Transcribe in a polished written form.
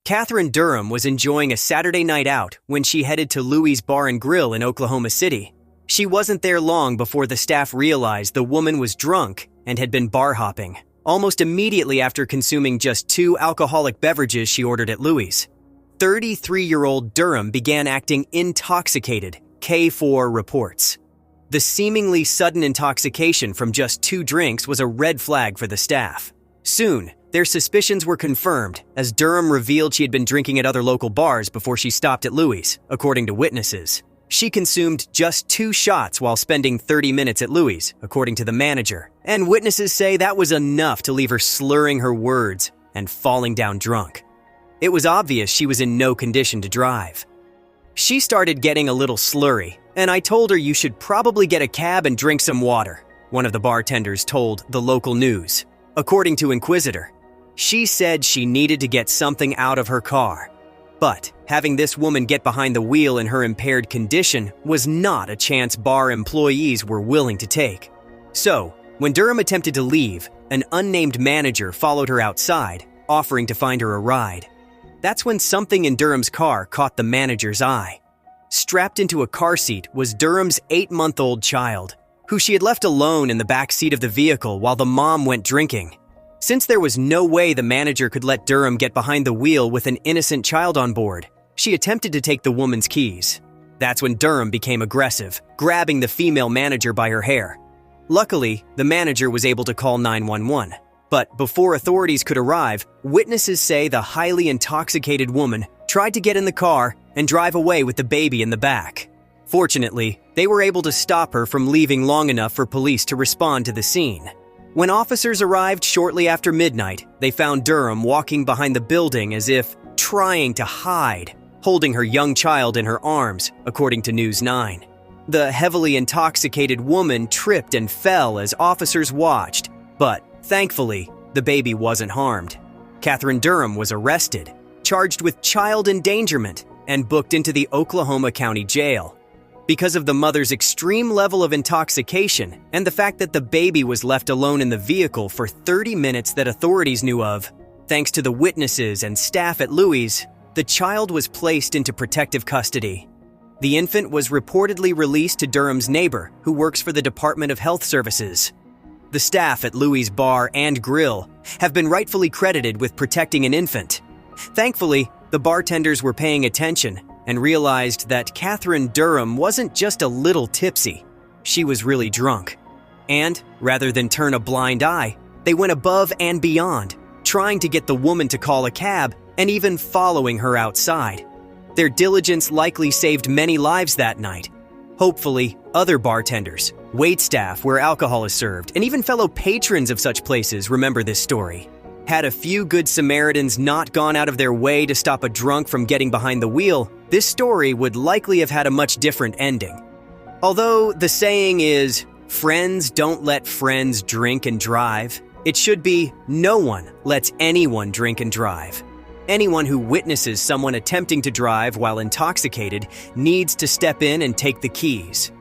Catherine Durham was enjoying a Saturday night out when she headed to Louie's Bar and Grill in Oklahoma City. She wasn't there long before the staff realized the woman was drunk and had been bar hopping, almost immediately after consuming just 2 alcoholic beverages she ordered at Louie's. 33-year-old Durham began acting intoxicated, K4 reports. The seemingly sudden intoxication from just 2 drinks was a red flag for the staff. Soon, their suspicions were confirmed as Durham revealed she had been drinking at other local bars before she stopped at Louie's, according to witnesses. She consumed just 2 shots while spending 30 minutes at Louie's, according to the manager, and witnesses say that was enough to leave her slurring her words and falling down drunk. It was obvious she was in no condition to drive. She started getting a little slurry, and I told her you should probably get a cab and drink some water, one of the bartenders told the local news. According to Inquisitor, she said she needed to get something out of her car. But having this woman get behind the wheel in her impaired condition was not a chance bar employees were willing to take. So, when Durham attempted to leave, an unnamed manager followed her outside, offering to find her a ride. That's when something in Durham's car caught the manager's eye. Strapped into a car seat was Durham's 8-month-old child, who she had left alone in the back seat of the vehicle while the mom went drinking. Since there was no way the manager could let Durham get behind the wheel with an innocent child on board, she attempted to take the woman's keys. That's when Durham became aggressive, grabbing the female manager by her hair. Luckily, the manager was able to call 911. But before authorities could arrive, witnesses say the highly intoxicated woman tried to get in the car and drive away with the baby in the back. Fortunately, they were able to stop her from leaving long enough for police to respond to the scene. When officers arrived shortly after midnight, they found Durham walking behind the building as if trying to hide, holding her young child in her arms, according to News 9. The heavily intoxicated woman tripped and fell as officers watched, but thankfully, the baby wasn't harmed. Catherine Durham was arrested, charged with child endangerment, and booked into the Oklahoma County Jail. Because of the mother's extreme level of intoxication and the fact that the baby was left alone in the vehicle for 30 minutes that authorities knew of, thanks to the witnesses and staff at Louie's, the child was placed into protective custody. The infant was reportedly released to Durham's neighbor, who works for the Department of Health Services. The staff at Louie's Bar and Grill have been rightfully credited with protecting an infant. Thankfully, the bartenders were paying attention and realized that Catherine Durham wasn't just a little tipsy, she was really drunk. And, rather than turn a blind eye, they went above and beyond, trying to get the woman to call a cab and even following her outside. Their diligence likely saved many lives that night. Hopefully, other bartenders, waitstaff where alcohol is served, and even fellow patrons of such places remember this story. Had a few good Samaritans not gone out of their way to stop a drunk from getting behind the wheel, this story would likely have had a much different ending. Although the saying is, friends don't let friends drink and drive, it should be, no one lets anyone drink and drive. Anyone who witnesses someone attempting to drive while intoxicated needs to step in and take the keys.